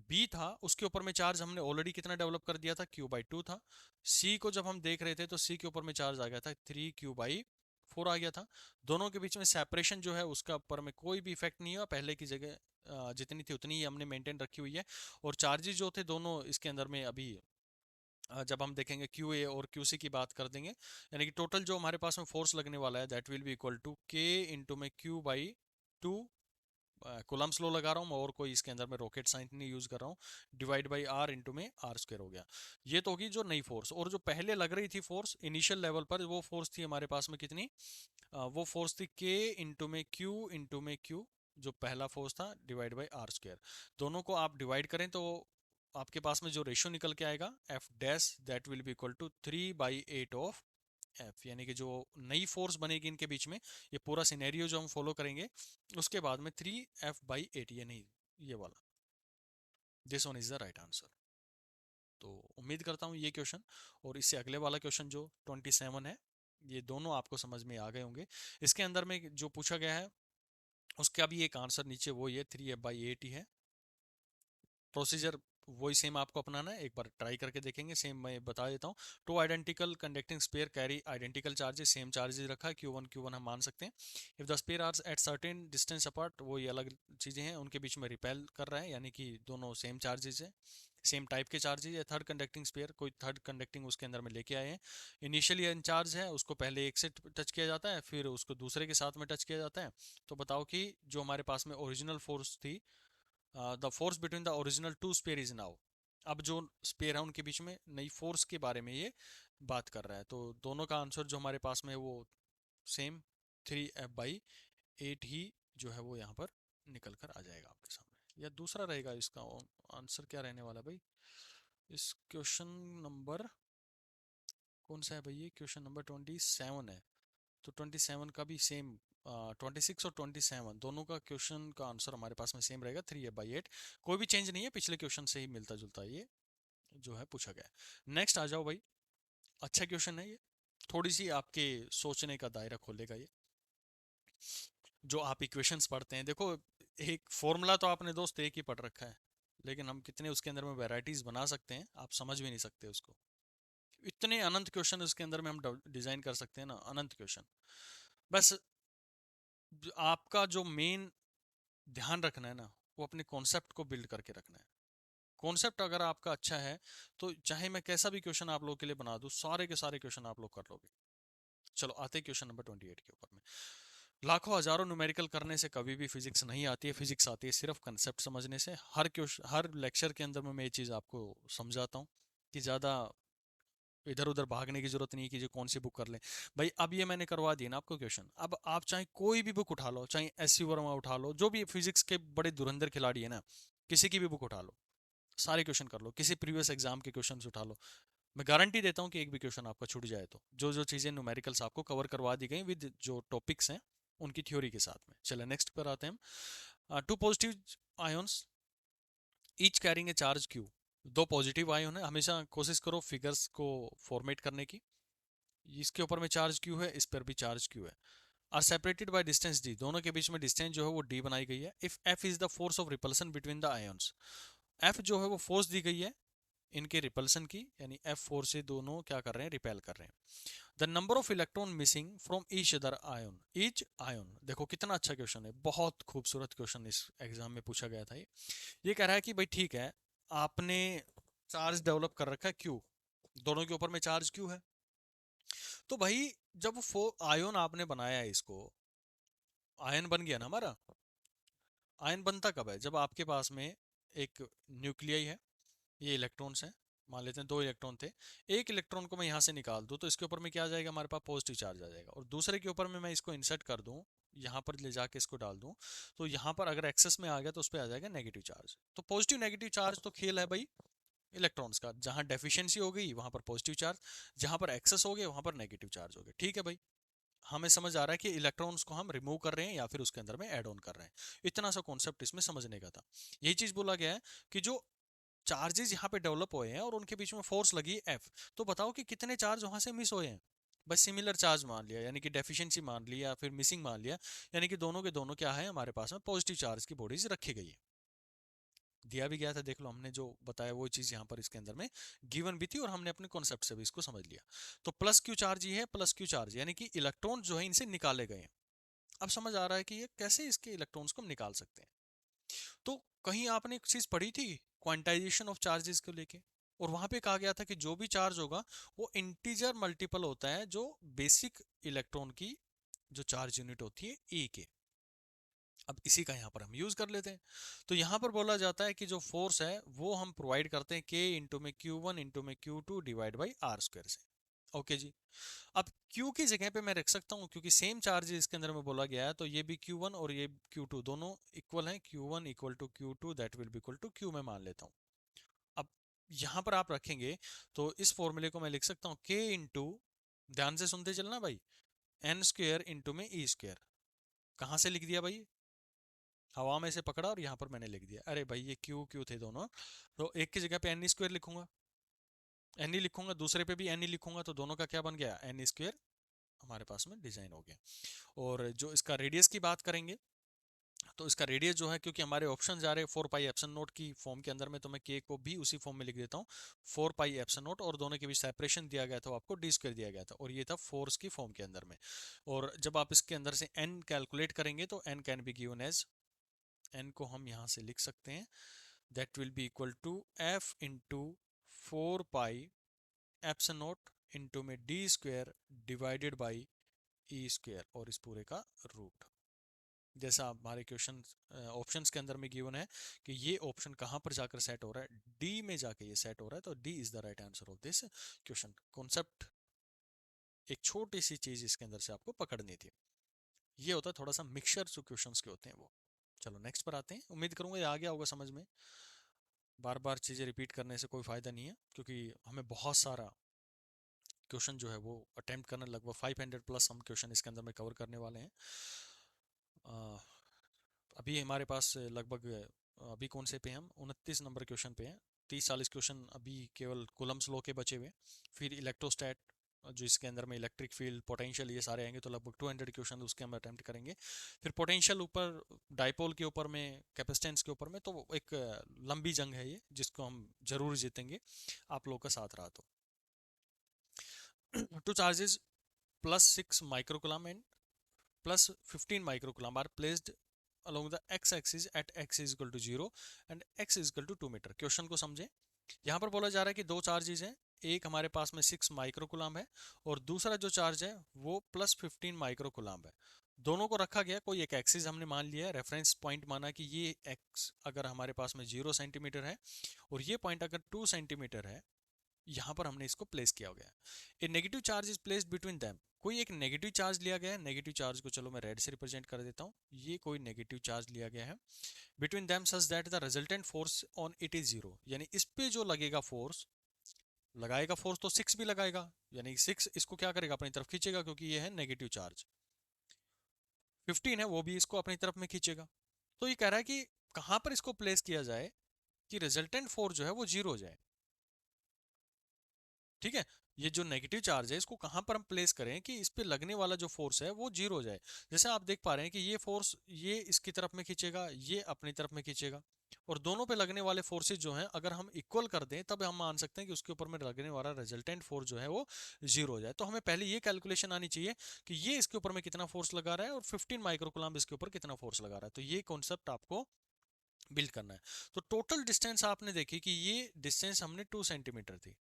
S1: बी था उसके ऊपर में चार्ज हमने ऑलरेडी कितना डेवलप कर दिया था, Q/2 था। सी को जब हम देख रहे थे तो सी के ऊपर में चार्ज आ गया था 3Q/4 आ गया था। दोनों के बीच में सेपरेशन जो है उसका ऊपर में कोई भी इफेक्ट नहीं हुआ, पहले की जगह जितनी थी उतनी ही हमने मेंटेन रखी हुई है। और चार्जेस जो थे दोनों इसके अंदर में अभी जब हम देखेंगे QA और QC की बात कर देंगे, यानी कि टोटल जो हमारे पास में फोर्स लगने वाला है that will be equal to K into में Q/2, कूलम्ब्स लॉ लगा रहा हूँ और कोई इसके अंदर में रॉकेट साइंस नहीं यूज कर रहा हूँ, डिवाइड बाई R इंटू में R² हो गया। ये तो होगी जो नई फोर्स। और जो पहले लग रही थी फोर्स इनिशियल लेवल पर, वो फोर्स थी हमारे पास में कितनी, वो फोर्स थी K इंटू में Q, जो पहला फोर्स था, डिवाइड बाई R²। दोनों को आप डिवाइड करें तो आपके पास में जो रेशियो निकल के आएगा F dash, that will be equal to 3/8 of F, यानी कि जो नई फोर्स बनेगी इनके बीच में, ये पूरा सिनेरियो जो हम फॉलो करेंगे उसके बाद में 3F/8, ये नहीं, ये वाला, this one is the right answer. तो उम्मीद करता हूँ ये क्वेश्चन और इससे अगले वाला क्वेश्चन जो 27 है, ये दोनों आपको समझ में आ गए होंगे। इसके अंदर में जो पूछा गया है उसका भी एक आंसर नीचे वो ये 3F/8 ही है। प्रोसीजर वही सेम आपको अपनाना है, एक बार ट्राई करके देखेंगे। सेम मैं बता देता हूँ, two identical conducting sphere carry identical charges, same charges रखा है, Q1 हम मान सकते हैं। If the sphere are at certain distance apart, वो ये अलग चीज़ें हैं, उनके बीच में रिपेल कर रहा है, यानी कि दोनों सेम चार्जेस है, सेम टाइप के चार्जेस है। थर्ड कंडक्टिंग स्पेयर, कोई थर्ड कंडक्टिंग उसके अंदर में लेके आए हैं, इनिशियली इंचार्ज है, उसको पहले एक से टच किया जाता है, फिर उसको दूसरे के साथ में टच किया जाता है। तो बताओ कि जो हमारे पास में ओरिजिनल फोर्स थी, the force between the original two sphere is now, अब जो स्पेयर है उनके बीच में नई फोर्स के बारे में ये बात कर रहा है। तो दोनों का आंसर जो हमारे पास में है वो सेम 3F/8 ही जो है वो यहाँ पर निकल कर आ जाएगा आपके सामने। या दूसरा रहेगा इसका आंसर क्या रहने वाला भाई, इस क्वेश्चन नंबर कौन सा है भाई, ये क्वेश्चन नंबर 27 है। तो 27 का भी सेम, 26 और 27 दोनों का क्वेश्चन का आंसर हमारे पास में सेम रहेगा, 3/8। कोई भी चेंज नहीं है, पिछले क्वेश्चन से ही मिलता जुलता ये जो है पूछा गया है। नेक्स्ट आ जाओ भाई। अच्छा क्वेश्चन है ये, थोड़ी सी आपके सोचने का दायरा खोलेगा ये। जो आप इक्वेशंस पढ़ते हैं, देखो एक फॉर्मूला तो आपने दोस्त एक ही पढ़ रखा है, लेकिन हम कितने उसके अंदर में वैरायटीज बना सकते हैं आप समझ भी नहीं सकते उसको। इतने अनंत क्वेश्चन उसके अंदर में हम डिजाइन कर सकते हैं ना, अनंत क्वेश्चन। बस आपका जो मेन ध्यान रखना है ना, वो अपने कॉन्सेप्ट को बिल्ड करके रखना है। कॉन्सेप्ट अगर आपका अच्छा है तो चाहे मैं कैसा भी क्वेश्चन आप लोगों के लिए बना दूं, सारे के सारे क्वेश्चन आप लोग कर लोगे। चलो आते हैं क्वेश्चन नंबर 28 के ऊपर में। लाखों हजारों न्यूमेरिकल करने से कभी भी फिजिक्स नहीं आती है, फिजिक्स आती है सिर्फ कंसेप्ट समझने से। हर क्वेश्चन हर लेक्चर के अंदर में मैं ये चीज़ आपको समझाता हूँ कि ज़्यादा इधर उधर भागने की जरूरत नहीं है कि जो कौन सी बुक कर लें। भाई अब ये मैंने करवा दिया ना आपको क्वेश्चन, अब आप चाहे कोई भी बुक उठा लो, चाहे एस सी वर्मा उठा लो, जो भी फिजिक्स के बड़े धुरंधर खिलाड़ी है ना, किसी की भी बुक उठा लो, सारे क्वेश्चन कर लो, किसी प्रीवियस एग्जाम के क्वेश्चन उठा लो, मैं गारंटी देता हूँ कि एक भी क्वेश्चन आपका छूट जाए। तो जो जो चीज़ें न्यूमेरिकल्स आपको कवर करवा दी गई विद जो टॉपिक्स हैं उनकी थ्योरी के साथ में। चलिए नेक्स्ट पर आते हैं हम। Two positive ions each carrying a charge Q. दो पॉजिटिव आयोन है, हमेशा कोशिश करो फिगर्स को फॉर्मेट करने की। इसके ऊपर में चार्ज क्यू है, इस पर भी चार्ज क्यू है। Are separated by distance D, दोनों के बीच में डिस्टेंस जो है वो डी बनाई गई है। If F is the force of repulsion between the ions, F जो है वो फोर्स दी गई है इनके रिपल्सन की, यानी एफ फोर्स से दोनों क्या कर रहे हैं, रिपेल कर रहे हैं। The number of electron missing from each other ion, each ion, देखो कितना अच्छा क्वेश्चन है, बहुत खूबसूरत क्वेश्चन इस एग्जाम में पूछा गया था ये कह रहा है कि भाई ठीक है, आपने चार्ज डेवलप कर रखा है क्यू, दोनों के ऊपर में चार्ज क्यू है। तो भाई जब आयन आपने बनाया है, इसको आयन बन गया ना हमारा। आयन बनता कब है, जब आपके पास में एक न्यूक्लियस है, ये इलेक्ट्रॉन्स हैं, मान लेते हैं दो इलेक्ट्रॉन थे। एक इलेक्ट्रॉन को मैं यहाँ से निकाल दूँ तो इसके ऊपर में क्या आ जाएगा, हमारे पास पॉजिटिव चार्ज आ जाएगा, और दूसरे के ऊपर में मैं इसको इंसर्ट कर दूँ, यहाँ पर ले जाके इसको डाल दूँ, तो यहाँ पर अगर एक्सेस में आ गया तो उस पर आ जाएगा नेगेटिव चार्ज। तो पॉजिटिव नेगेटिव चार्ज तो खेल है भाई इलेक्ट्रॉन्स का, जहाँ डेफिशिएंसी हो गई वहाँ पर पॉजिटिव चार्ज, जहाँ पर एक्सेस हो गया वहाँ पर नेगेटिव चार्ज हो गया। ठीक है भाई, हमें समझ आ रहा है कि इलेक्ट्रॉन्स को हम रिमूव कर रहे हैं या फिर उसके अंदर में ऐड ऑन कर रहे हैं। इतना सा कॉन्सेप्ट इसमें समझने का था। यही चीज बोला गया है कि जो चार्जेस यहाँ पे डेवलप हुए हैं और उनके बीच में फोर्स लगी है एफ, तो बताओ कि कितने चार्ज वहां से मिस हुए हैं। बस सिमिलर चार्ज मान लिया, यानी कि डेफिशिएंसी मान लिया, फिर मिसिंग मान लिया, यानी कि दोनों के दोनों क्या है, हमारे पास में पॉजिटिव चार्ज की बॉडीज रखी गई है। दिया भी गया था, देख लो हमने जो बताया वो चीज यहाँ पर इसके अंदर में गिवन भी थी, और हमने अपने कॉन्सेप्ट से भी इसको समझ लिया। तो प्लस क्यू चार्ज ये है, प्लस क्यू चार्ज यानी कि इलेक्ट्रॉन जो है इनसे निकाले गए हैं। अब समझ आ रहा है कि ये कैसे इसके इलेक्ट्रॉन्स को हम निकाल सकते हैं। तो कहीं आपने एक चीज पढ़ी थी क्वांटाइजेशन ऑफ चार्जेस को लेके, और वहां पे कहा गया था कि जो भी चार्ज होगा वो इंटीजर मल्टीपल होता है जो बेसिक इलेक्ट्रॉन की जो चार्ज यूनिट होती है ए के। अब इसी का यहाँ पर हम यूज कर लेते हैं। तो यहाँ पर बोला जाता है कि जो फोर्स है वो हम प्रोवाइड करते हैं के इंटू में क्यू वन इंटू में Q two divide by R square से। ओके जी। अब Q की जगह पे मैं रख सकता हूँ, क्योंकि सेम चार्ज इसके अंदर में बोला गया है, तो ये भी Q1 और ये Q2 दोनों इक्वल हैं, Q1 equal to Q2 that will be equal to Q मैं मान लेता हूँ। अब यहाँ पर आप रखेंगे तो इस फॉर्मूले को मैं लिख सकता हूँ K इंटू, ध्यान से सुनते चलना भाई, एन स्क्वेयर इंटू में ई स्क्वेयर। कहाँ से लिख दिया भाई, हवा में से पकड़ा और यहाँ पर मैंने लिख दिया। अरे भाई ये क्यू क्यू थे दोनों, तो एक की जगह पे एन स्क्वेयर लिखूंगा, एन ही लिखूंगा, दूसरे पे भी एन ही लिखूंगा, तो दोनों का क्या बन गया, एन स्क्वेयर हमारे पास में डिजाइन हो गया। और जो इसका रेडियस की बात करेंगे, तो इसका रेडियस जो है, क्योंकि हमारे ऑप्शन जा रहे हैं 4 पाई एप्सिलॉन नॉट की फॉर्म के अंदर में, तो मैं के को भी उसी फॉर्म में लिख देता हूँ 4 पाई एप्सिलॉन नॉट, और दोनों के बीच सेपरेशन दिया गया था वो आपको डी स्क्वायर दिया गया था, और ये था फोर्स की फॉर्म के अंदर में। और जब आप इसके अंदर से एन कैलकुलेट करेंगे तो N can be given as, N को हम यहाँ से लिख सकते हैं, that will be equal to F into 4 pi epsilon not into में D square divided by E square, और इस पूरे का रूट। जैसा हमारे क्वेश्चन ऑप्शंस के अंदर में गिवन है कि ये ऑप्शन कहाँ पर जाकर सेट हो रहा है, डी में जाके ये सेट हो रहा है, तो D is the right answer of this question. Concept एक छोटी सी चीज इसके अंदर से आपको पकड़नी थी। ये होता है थोड़ा सा मिक्सचर जो क्वेश्चंस के होते हैं वो। चलो नेक्स्ट पर आते हैं, उम्मीद करूंगा ये आ गया होगा समझ में। बार बार चीजें रिपीट करने से कोई फायदा नहीं है, क्योंकि हमें बहुत सारा क्वेश्चन जो है वो अटेम्प्ट करना, लगभग 500 प्लस हम क्वेश्चन इसके अंदर में कवर करने वाले हैं। अ, अभी हमारे पास लगभग अभी कौन से पे हैं हम, 29 नंबर क्वेश्चन पे हैं। 30-40 क्वेश्चन अभी केवल कूलम्स लॉ के बचे हुए, फिर इलेक्ट्रोस्टैट जो इसके अंदर में इलेक्ट्रिक फील्ड, पोटेंशियल, ये सारे आएंगे, तो लगभग 200 क्वेश्चन उसके हम अटेम्प्ट करेंगे। फिर पोटेंशियल ऊपर, डाइपोल के ऊपर में, कैपेसिटेंस के ऊपर में, तो एक लंबी जंग है ये जिसको हम जरूर जीतेंगे, आप लोगों का साथ रहा तो। Two charges +6 microcoulomb and +15 microcoulomb are placed along the x axis at x is equal to 0 and x is equal to 2 metre. Question को समझे, यहाँ पर बोला जा रहा है कि दो चार्जेस हैं, एक हमारे पास में 6 माइक्रोकुलम है और दूसरा जो चार्ज है वो +15 माइक्रोकुलम है। दोनों को रखा गया, कोई एक एक्सिस हमने मान लिया, रेफरेंस पॉइंट माना कि ये एक्स अगर हमारे पास में 0 सेंटीमीटर है और ये पॉइंट अगर 2 सेंटीमीटर है, यहाँ पर हमने इसको प्लेस किया गया। A negative charge is placed between them, कोई एक नेगेटिव चार्ज लिया गया है, नेगेटिव चार्ज को चलो मैं रेड से रिप्रेजेंट कर देता हूँ, ये कोई नेगेटिव चार्ज लिया गया है between them such that the resultant force on it is 0, यानी इस पे जो लगेगा फोर्स, लगाएगा फोर्स तो 6 भी लगाएगा, यानी 6 इसको क्या करेगा, अपनी तरफ खींचेगा, क्योंकि ये है नेगेटिव चार्ज। 15 है वो भी इसको अपनी तरफ में खींचेगा। तो ये कह रहा है कि कहां पर इसको प्लेस किया जाए कि रिजल्टेंट फोर्स जो है वो 0 हो जाए। ठीक है, ये जो नेगेटिव चार्ज है इसको कहां पर हम प्लेस करें कि इस पे लगने वाला जो फोर्स है वो 0 हो जाए। जैसे आप देख पा रहे हैं कि ये फोर्स ये इसकी तरफ में खींचेगा, ये अपनी तरफ में खींचेगा, और दोनों पे लगने वाले फोर्सेज जो हैं अगर हम इक्वल कर दें तब हम मान सकते हैं कि उसके ऊपर में लगने वाला रिजल्टेंट फोर्स जो है वो 0 हो जाए। तो हमें पहले ये कैलकुलेशन आनी चाहिए कि ये इसके ऊपर में कितना फोर्स लगा रहा है और 15 माइक्रोकुलम इसके ऊपर कितना फोर्स लगा रहा है। तो ये कॉन्सेप्ट आपको बिल्ड करना है। तो टोटल डिस्टेंस आपने देखी कि ये डिस्टेंस हमने 2 सेंटीमीटर थी।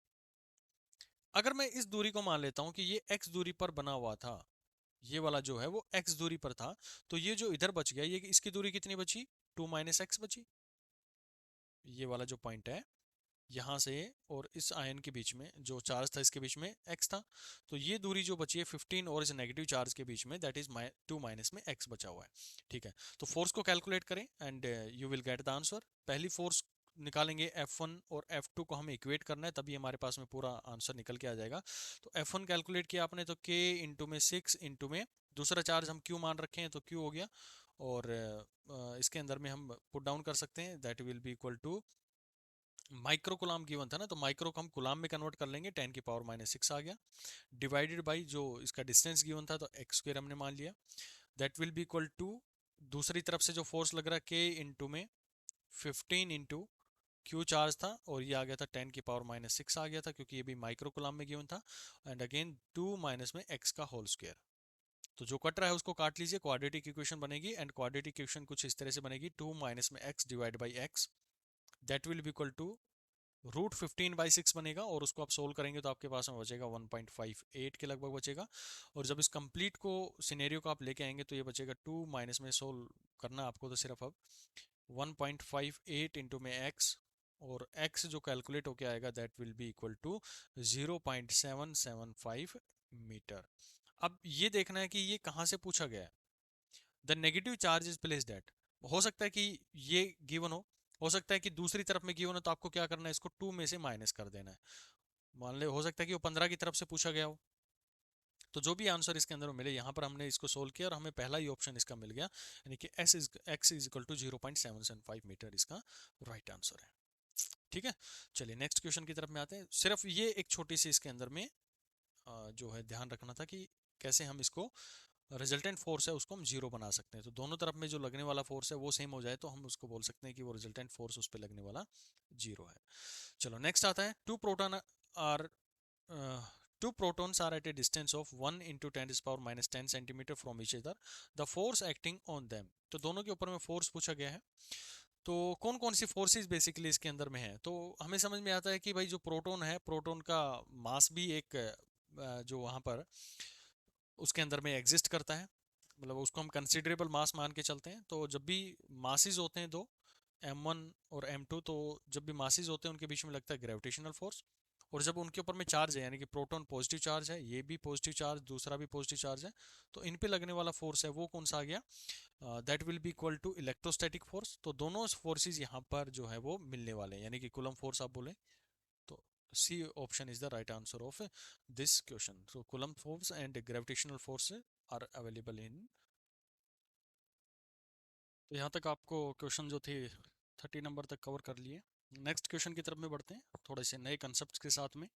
S1: अगर मैं इस दूरी को मान लेता हूं कि ये x दूरी पर बना हुआ था, ये वाला जो है वो x दूरी पर था, तो ये जो इधर बच गया, ये इसकी दूरी कितनी बची, 2 - x बची। ये वाला जो पॉइंट है यहाँ से और इस आयन के बीच में जो चार्ज था इसके बीच में x था, तो ये दूरी जो बची है 15 और इस नेगेटिव चार्ज के बीच में, दैट इज 2 माइनस में x बचा हुआ है। ठीक है, तो फोर्स को कैलकुलेट करें and you will get the answer. पहली फोर्स निकालेंगे F1 और F2 को हमें इक्वेट करना है, तभी हमारे पास में पूरा आंसर निकल के आ जाएगा। तो F1 कैलकुलेट किया आपने तो K इंटू में 6 इंटू में दूसरा चार्ज हम Q मान रखे हैं तो Q हो गया, और इसके अंदर में हम पुट डाउन कर सकते हैं, that will be equal to micro coulomb given था ना, तो माइक्रो को हम कुलाम में कन्वर्ट कर लेंगे, 10⁻⁻6 आ गया, डिवाइडेड बाई जो इसका डिस्टेंस गिवन था तो एक्स स्क्वायर हमने मान लिया, that will be equal to दूसरी तरफ से जो फोर्स लग रहा है के इंटू में 15 इंटू क्यू चार्ज था और ये आ गया था 10⁻⁻6 आ गया था, क्योंकि ये भी माइक्रो कुलाम में गिवन था, एंड अगेन 2 माइनस में एक्स का होल स्क्वायर। तो जो कट रहा है उसको काट लीजिए, क्वाड्रेटिक इक्वेशन बनेगी, एंड क्वाड्रेटिक इक्वेशन कुछ इस तरह से बनेगी, 2 माइनस में X divide by X, that will be equal to √15/6 बनेगा, और उसको आप सोल्व करेंगे तो आपके पास में बचेगा 1.58 के लगभग बचेगा। और जब इस कंप्लीट को सिनेरियो को आप लेके आएंगे तो ये बचेगा 2 माइनस में सोल्व करना आपको तो सिर्फ अब 1.58 इंटू में x, और x जो कैलकुलेट होके आएगा that will be equal to 0.775 metre. अब ये देखना है कि ये कहाँ से पूछा गया है। The negative charge is placed at, हो सकता है कि ये गिवन हो सकता है कि दूसरी तरफ में गिवन हो, तो आपको क्या करना है, इसको 2 में से माइनस कर देना है। मान ले हो सकता है कि वो 15 की तरफ से पूछा गया हो, तो जो भी आंसर इसके अंदर मिले, यहाँ पर हमने इसको सोल्व किया और हमें पहला ही ऑप्शन इसका मिल गया, यानी कि x is equal to 0.775 metre इसका राइट आंसर है। ठीक है, चलिए नेक्स्ट क्वेश्चन की तरफ में आते हैं। सिर्फ ये एक छोटी सी इसके अंदर में जो है ध्यान रखना था कि कैसे हम इसको रिजल्टेंट फोर्स है उसको हम 0 बना सकते हैं। तो दोनों तरफ में जो लगने वाला फोर्स है वो सेम हो जाए तो हम उसको बोल सकते हैं कि वो रिजल्टेंट फोर्स उस पर लगने वाला 0 है। चलो नेक्स्ट आता है, are two protons are at a distance of 1 into 10⁻⁻10 centimeter from each other. The force acting on them, तो दोनों के ऊपर में फोर्स पूछा गया है। तो कौन कौन सी फोर्सेस बेसिकली इसके अंदर में है, तो हमें समझ में आता है कि भाई जो प्रोटॉन है, प्रोटॉन का मास भी एक जो वहाँ पर उसके अंदर में एग्जिस्ट करता है, मतलब उसको हम कंसिडरेबल मास मान के चलते हैं। तो जब भी मासेस होते हैं दो, m1 और m2, तो जब भी मासेस होते हैं उनके बीच में लगता है ग्रेविटेशनल फोर्स, और जब उनके ऊपर में चार्ज है, यानी कि प्रोटॉन पॉजिटिव चार्ज है, ये भी पॉजिटिव चार्ज, दूसरा भी पॉजिटिव चार्ज है, तो इन पे लगने वाला फोर्स है वो कौन सा आ गया, that will be equal to electrostatic force. तो दोनों फोर्सेस यहाँ पर जो है वो मिलने वाले हैं, यानी कि कूलम फोर्स आप बोले तो C option is the right answer of this question. So coulomb force and gravitational force are available in. तो यहाँ तक आपको क्वेश्चन जो थे 30 नंबर तक कवर कर लिए. नेक्स्ट क्वेश्चन की तरफ में बढ़ते हैं थोड़े से नए कंसेप्ट के साथ में.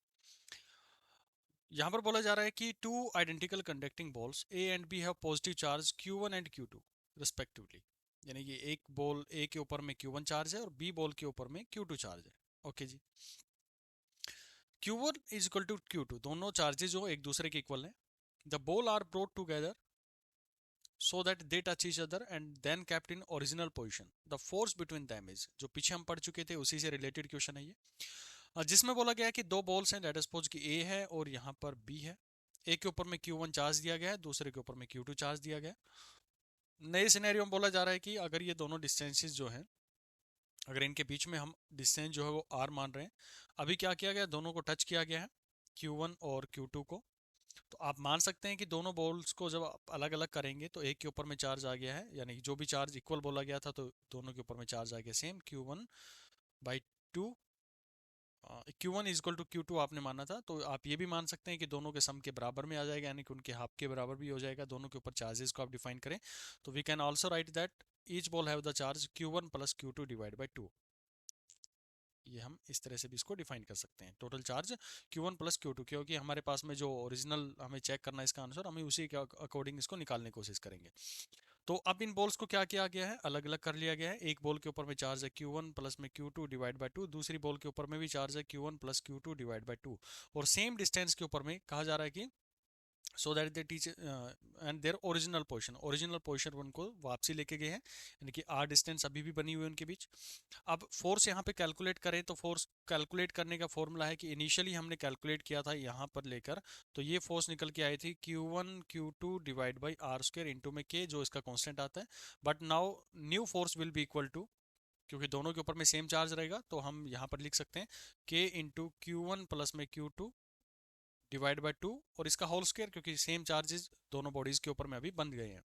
S1: यहाँ पर बोला जा रहा है कि two identical conducting balls A and B have positive charge Q1 and Q2 respectively. यानी कि एक बॉल ए के ऊपर में Q1 चार्ज है और बी बॉल के ऊपर में Q2 चार्ज है. ओके जी. Q1 is equal to Q2, दोनों चार्जेस जो एक दूसरे के इक्वल हैं. The ball are brought together so that they touch each other and then kept in original position. The force between them is, जो पीछे हम पढ़ चुके थे उसी से रिलेटेड क्वेश्चन है ये. जिसमें बोला गया है कि दो बॉल्स हैं, लेट अस सपोज कि ए है और यहाँ पर बी है. ए के ऊपर में Q1 चार्ज दिया गया है, दूसरे के ऊपर में Q2 चार्ज दिया गया है. नए सिनेरियो में बोला जा रहा है कि अगर ये दोनों डिस्टेंसेस जो हैं, अगर इनके बीच में हम डिस्टेंस जो है वो r मान रहे हैं. अभी क्या किया गया, दोनों को टच किया गया है, Q1 और Q2 को. तो आप मान सकते हैं कि दोनों बॉल्स को जब आप अलग अलग करेंगे तो एक के ऊपर में चार्ज आ गया है, यानी जो भी चार्ज इक्वल बोला गया था तो दोनों के ऊपर में चार्ज आ गया same Q1/2. Q1 is equal to Q2 आपने माना था, तो आप ये भी मान सकते हैं कि दोनों के सम के बराबर में आ जाएगा, यानी कि उनके हाफ के बराबर भी हो जाएगा. दोनों के ऊपर चार्जेस को आप डिफाइन करें तो we can also write that each ball have the charge Q1 plus Q2 divide by 2. ये हम इस तरह से भी इसको डिफाइन कर सकते हैं, total charge Q1 plus Q2, क्योंकि हमारे पास में जो ओरिजिनल हमें चेक करना है इसका आंसर, हमें उसी के अकॉर्डिंग इसको निकालने की कोशिश करेंगे. तो अब इन बॉल्स को क्या किया गया है, अलग अलग कर लिया गया है. एक बॉल के ऊपर में चार्ज है Q1 प्लस में Q2 डिवाइड बाई 2, दूसरी बॉल के ऊपर में भी चार्ज है Q1 plus Q2 divide by 2, और सेम डिस्टेंस के ऊपर में कहा जा रहा है कि so that they teach and their original position उनको वापसी लेके गए हैं, यानी कि आर डिस्टेंस अभी भी बनी हुई है उनके बीच. अब फोर्स यहाँ पे कैलकुलेट करें तो फोर्स कैलकुलेट करने का फॉर्मूला है कि इनिशियली हमने कैलकुलेट किया था यहाँ पर लेकर, तो ये फोर्स निकल के आई थी Q1 Q2 divide by R square into में के, जो इसका कांस्टेंट आता है. But now new force will be equal to, क्योंकि दोनों के ऊपर में सेम चार्ज रहेगा तो हम यहाँ पर लिख सकते हैं के इंटू Q1 प्लस में Q2 डिवाइड बाई 2, और इसका होल स्क्वायर, क्योंकि सेम चार्जेस दोनों बॉडीज के ऊपर में अभी बन गए हैं.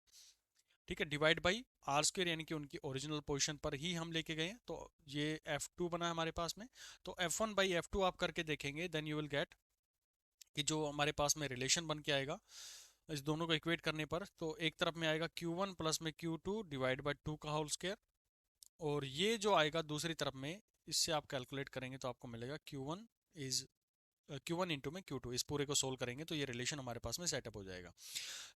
S1: ठीक है, डिवाइड बाई आर स्क्वायर, यानी कि उनकी ओरिजिनल पोजीशन पर ही हम लेके गए हैं, तो ये F2 बना है हमारे पास में. तो F1/F2 आप करके देखेंगे, देन यू विल गेट कि जो हमारे पास में रिलेशन बन के आएगा इस दोनों को इक्वेट करने पर, तो एक तरफ में आएगा Q1 प्लस में Q2 डिवाइड बाई 2 का होल स्क्वायर, और ये जो आएगा दूसरी तरफ में, इससे आप कैलकुलेट करेंगे तो आपको मिलेगा Q1 इंटू में Q2. इस पूरे को सोल्व करेंगे तो ये रिलेशन हमारे पास में सेटअप हो जाएगा.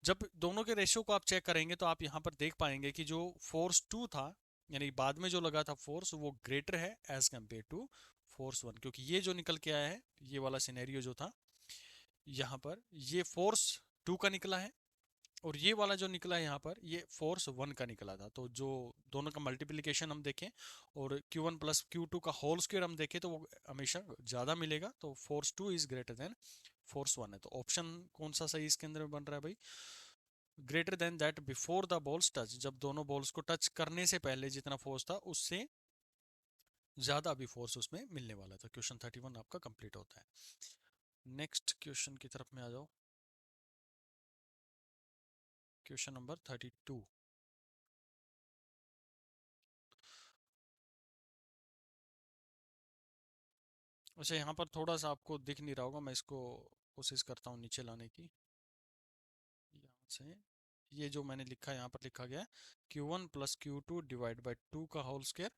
S1: जब दोनों के रेशियो को आप चेक करेंगे तो आप यहाँ पर देख पाएंगे कि जो फोर्स 2 था, यानी बाद में जो लगा था फोर्स, वो ग्रेटर है एज कम्पेयर टू फोर्स 1, क्योंकि ये जो निकल के आया है, ये वाला सिनेरियो जो था यहाँ पर, ये फोर्स 2 का निकला है, और ये वाला जो निकला है यहाँ पर, ये फोर्स 1 का निकला था. तो जो दोनों का मल्टीप्लिकेशन हम देखें और Q1 प्लस Q2 का होल स्क्वायर हम देखें तो वो हमेशा ज़्यादा मिलेगा, तो force 2 is greater than force 1 है. तो ऑप्शन कौन सा सही इसके अंदर में बन रहा है भाई, greater than that before the balls touch. जब दोनों बॉल्स को टच करने से पहले जितना फोर्स था उससे ज़्यादा अभी फोर्स उसमें मिलने वाला था. क्वेश्चन 31 आपका कंप्लीट होता है. नेक्स्ट क्वेश्चन की तरफ में आ जाओ. Question number 32. वैसे यहाँ पर थोड़ा सा आपको दिख नहीं रहा होगा, मैं इसको कोशिश करता हूँ नीचे लाने की. यहाँ से ये जो मैंने लिखा है यहाँ पर लिखा गया है Q1 plus Q2 divide by 2 का whole square,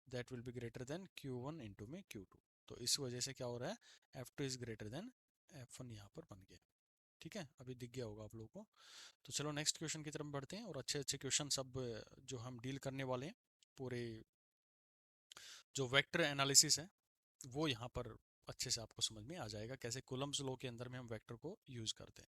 S1: that will be greater than Q1 into में Q2. तो इस वजह से क्या हो रहा है, F2 is greater than F1 यहाँ पर बन गया. ठीक है, अभी दिख गया होगा आप लोगों को. तो चलो नेक्स्ट क्वेश्चन की तरफ बढ़ते हैं, और अच्छे अच्छे क्वेश्चन सब जो हम डील करने वाले हैं, पूरे जो वेक्टर एनालिसिस है वो यहाँ पर अच्छे से आपको समझ में आ जाएगा, कैसे कूलम्ब्स लॉ के अंदर में हम वेक्टर को यूज़ करते हैं.